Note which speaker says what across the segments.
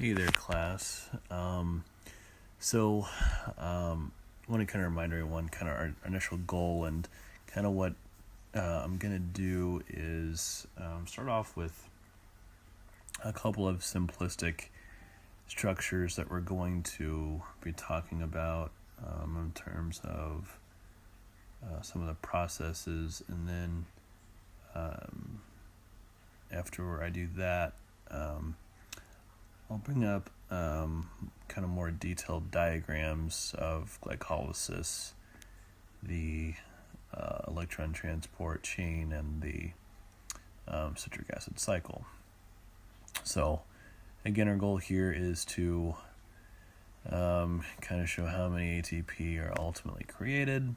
Speaker 1: Hey there, class. So, I want to kind of remind everyone kind of our initial goal and kind of what I'm going to do is start off with a couple of simplistic structures that we're going to be talking about in terms of some of the processes, and then after I do that, I'll bring up kind of more detailed diagrams of glycolysis, the electron transport chain, and the citric acid cycle. So again, our goal here is to kind of show how many ATP are ultimately created,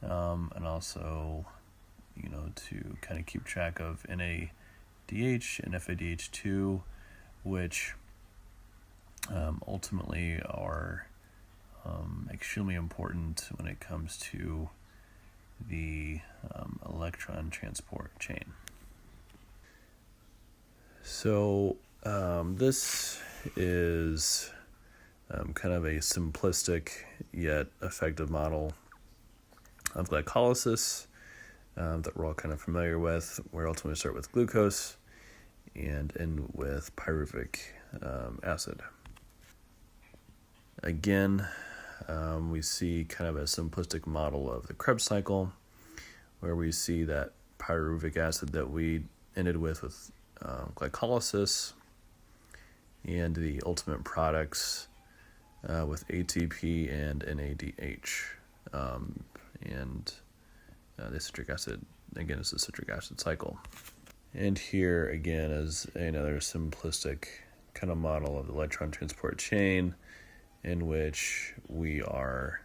Speaker 1: and also, to kind of keep track of NADH and FADH2, which ultimately are extremely important when it comes to the electron transport chain. So this is kind of a simplistic yet effective model of glycolysis that we're all kind of familiar with. We're ultimately start with glucose and end with pyruvic acid. Again, we see kind of a simplistic model of the Krebs cycle, where we see that pyruvic acid that we ended with glycolysis, and the ultimate products with ATP and NADH, and the citric acid, again, is the citric acid cycle. And here, again, is another simplistic kind of model of the electron transport chain, in which we are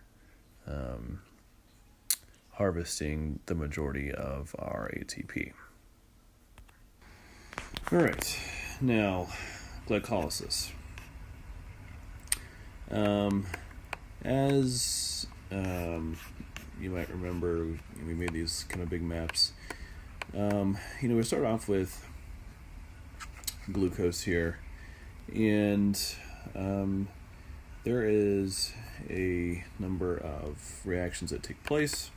Speaker 1: harvesting the majority of our ATP. All right, now glycolysis. As you might remember, we made these kind of big maps. We start off with glucose here, and there is a number of reactions that take place,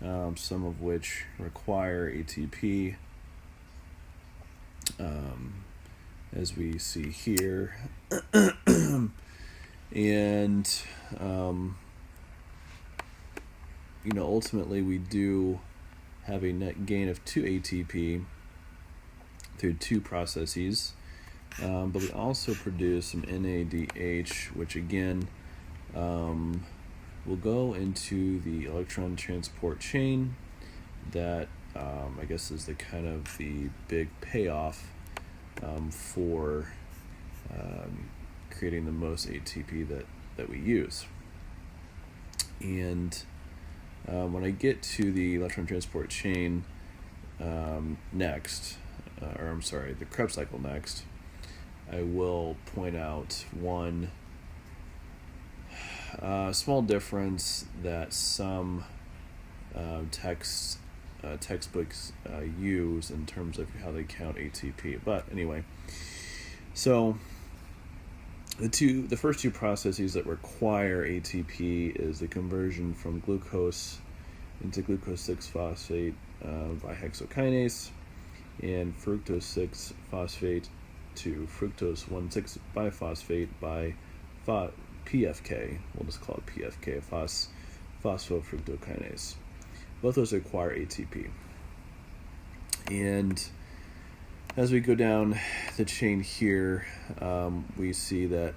Speaker 1: some of which require ATP, as we see here. And ultimately we do have a net gain of 2 ATP through 2 processes, but we also produce some NADH, which again will go into the electron transport chain. That I guess is the kind of the big payoff for creating the most ATP that we use. And when I get to the electron transport chain next, the Krebs cycle next, I will point out one small difference that some textbooks use in terms of how they count ATP. But anyway, so the first 2 processes that require ATP is the conversion from glucose into glucose 6-phosphate by hexokinase, and fructose 6-phosphate to fructose 1,6-biphosphate by PFK. We'll just call it PFK, phosphofructokinase. Both those require ATP. And as we go down the chain here, we see that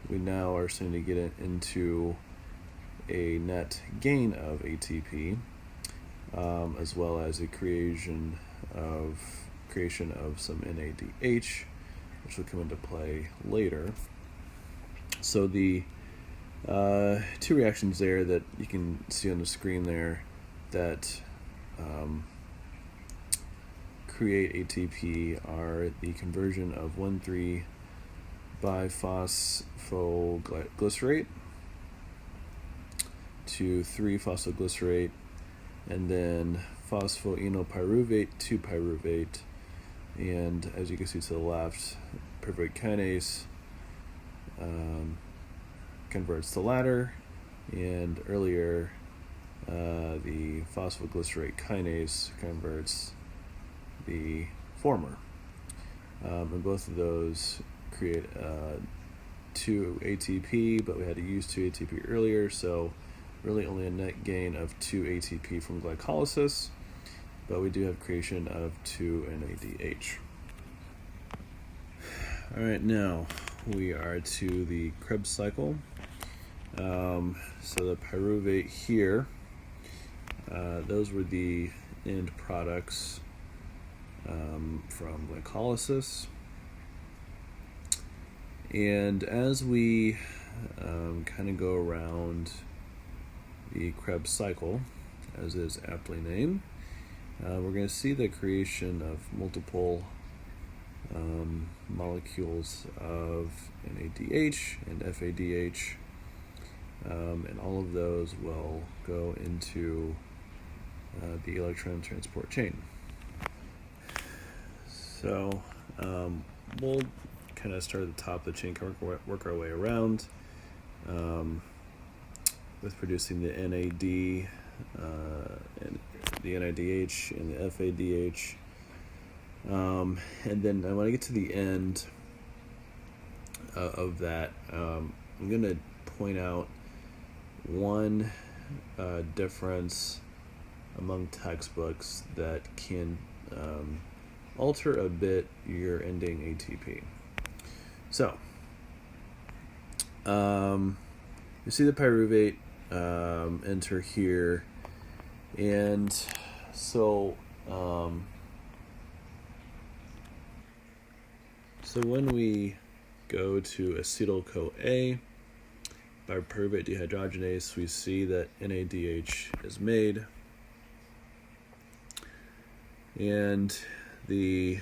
Speaker 1: we now are starting to get into a net gain of ATP, as well as the creation of some NADH, which will come into play later. So the 2 reactions there that you can see on the screen there that create ATP are the conversion of 1,3-biphosphoglycerate to 3-phosphoglycerate, and then phosphoenolpyruvate to pyruvate, And as you can see to the left, pyruvate kinase converts the latter, and earlier the phosphoglycerate kinase converts the former. And both of those create 2 ATP, but we had to use 2 ATP earlier, so really only a net gain of 2 ATP from glycolysis, but we do have creation of 2 NADH. All right, now we are to the Krebs cycle. So the pyruvate here, those were the end products from glycolysis. And as we kind of go around the Krebs cycle, as is aptly named, we're going to see the creation of multiple molecules of NADH and FADH, and all of those will go into the electron transport chain. So we'll kind of start at the top of the chain, work our way around with producing the NAD, and the NADH and the FADH. And then when I get to the end of that, I'm going to point out one difference among textbooks that can alter a bit your ending ATP. So, you see the pyruvate enter here, and so when we go to acetyl-CoA by pyruvate dehydrogenase, we see that NADH is made, and the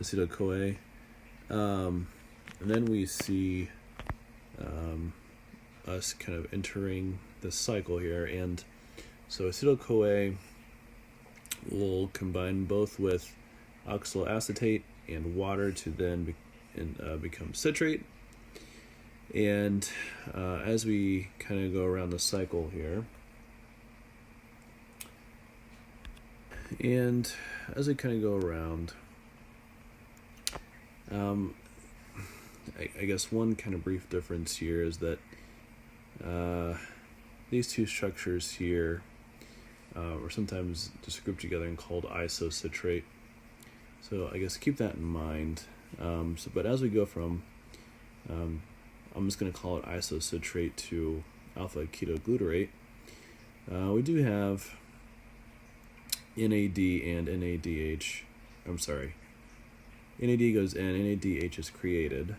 Speaker 1: acetyl-CoA, and then we see us kind of entering the cycle here, and so acetyl-CoA will combine both with oxaloacetate and water to then become citrate. And as we kind of go around the cycle here, and as we kind of go around, I guess one kind of brief difference here is that these two structures here are sometimes just grouped together and called isocitrate. So I guess keep that in mind. But as we go from, I'm just going to call it isocitrate to alpha ketoglutarate, we do have NAD and NADH. I'm sorry. NAD goes in, NADH is created,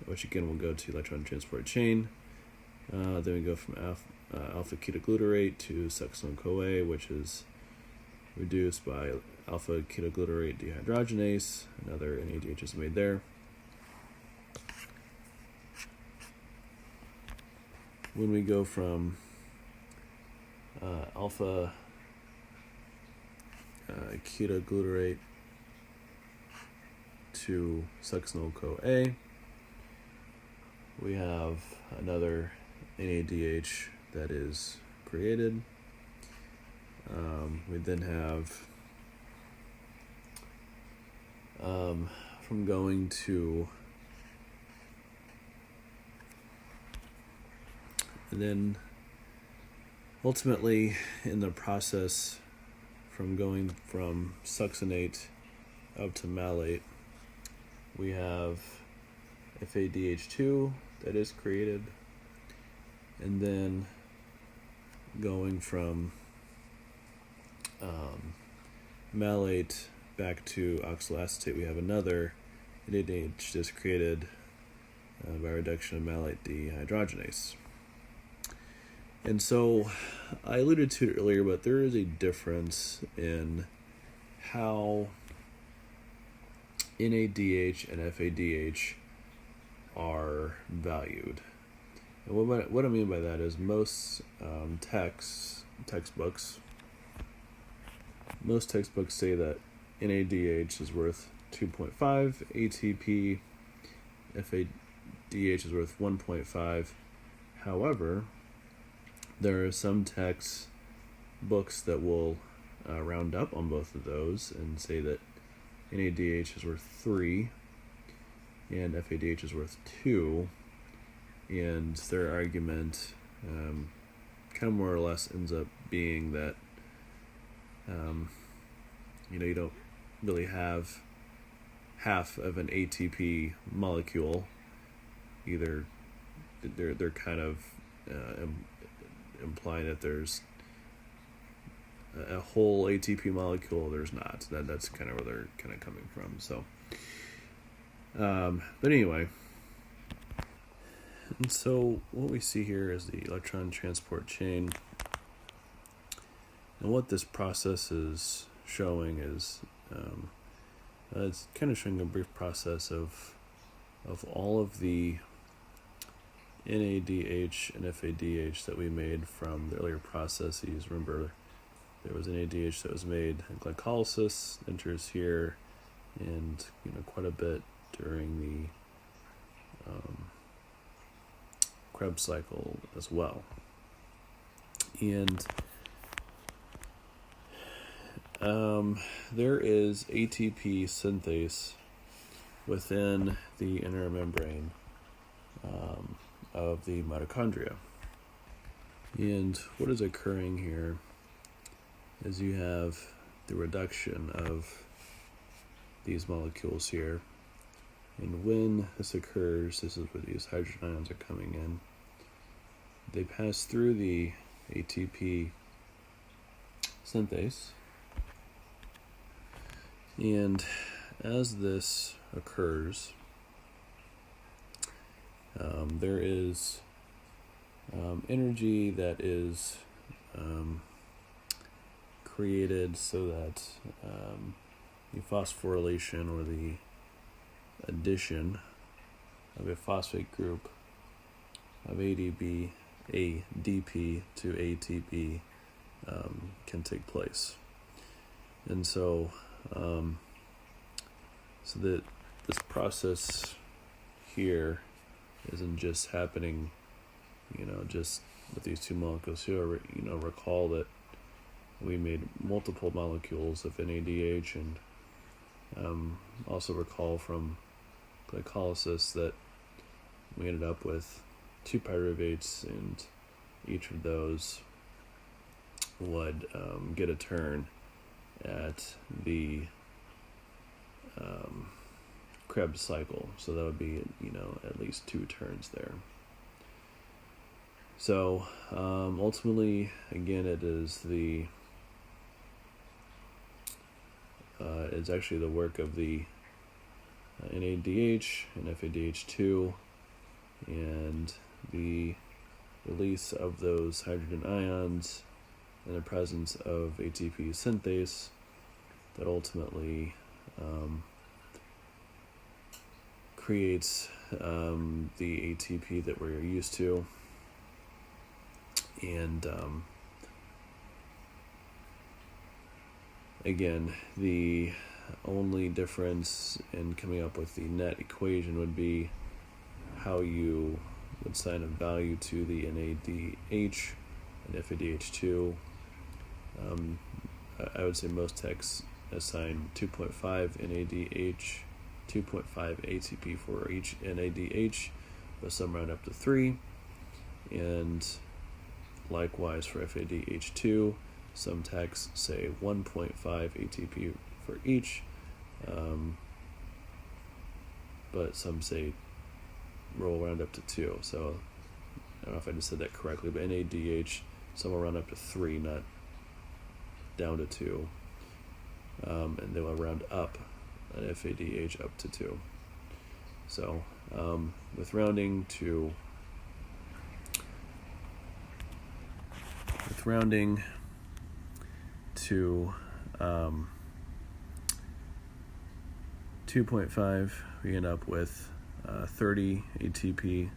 Speaker 1: which again will go to electron transport chain. Then we go from alpha ketoglutarate to succinyl-CoA, which is reduced by alpha ketoglutarate dehydrogenase. Another NADH is made there. When we go from alpha ketoglutarate to succinyl-CoA, we have another NADH that is created. We then have, from going to, and then ultimately in the process from going from succinate up to malate, we have FADH2 that is created, and then going from malate back to oxaloacetate, we have another NADH that's created by reduction of malate dehydrogenase. And so I alluded to it earlier, but there is a difference in how NADH and FADH are valued. And what I mean by that is most textbooks most textbooks say that NADH is worth 2.5 ATP, FADH is worth 1.5. However, there are some textbooks that will round up on both of those and say that NADH is worth 3 and FADH is worth 2, and their argument kind of more or less ends up being that you don't really have half of an ATP molecule. Either they're kind of implying that there's a whole ATP molecule. There's not. That's kind of where they're kind of coming from. So, but anyway, and so what we see here is the electron transport chain, and what this process is showing is it's kind of showing a brief process of all of the NADH and FADH that we made from the earlier processes. Remember, there was NADH that was made in glycolysis, enters here, and quite a bit during the Krebs cycle as well. And there is ATP synthase within the inner membrane of the mitochondria. And what is occurring here is you have the reduction of these molecules here. And when this occurs, this is where these hydrogen ions are coming in. They pass through the ATP synthase. And as this occurs, there is energy that is created so that the phosphorylation or the addition of a phosphate group of ADP to ATP can take place. And so that this process here isn't just happening, just with these two molecules here. Recall that we made multiple molecules of NADH, and also recall from glycolysis that we ended up with 2 pyruvates, and each of those would get a turn at the Krebs cycle. So that would be, at least 2 turns there. So ultimately, again, it is it's actually the work of the NADH and FADH2 and the release of those hydrogen ions in the presence of ATP synthase that ultimately creates the ATP that we're used to. And again, the only difference in coming up with the net equation would be how you would assign a value to the NADH and FADH2. I would say most texts assign 2.5 NADH, 2.5 ATP for each NADH, but some round up to 3. And likewise for FADH2, some texts say 1.5 ATP for each, but some say roll round up to 2. So I don't know if I just said that correctly, but NADH, some will round up to 3, not down to 2. And they will round up an FADH up to 2. So with rounding to 2.5, we end up with 30 ATP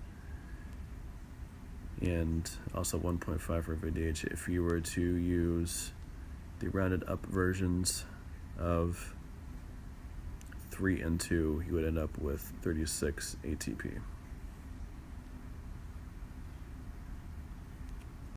Speaker 1: and also 1.5 for FADH. If you were to use the rounded up versions of 3 and 2, you would end up with 36 ATP.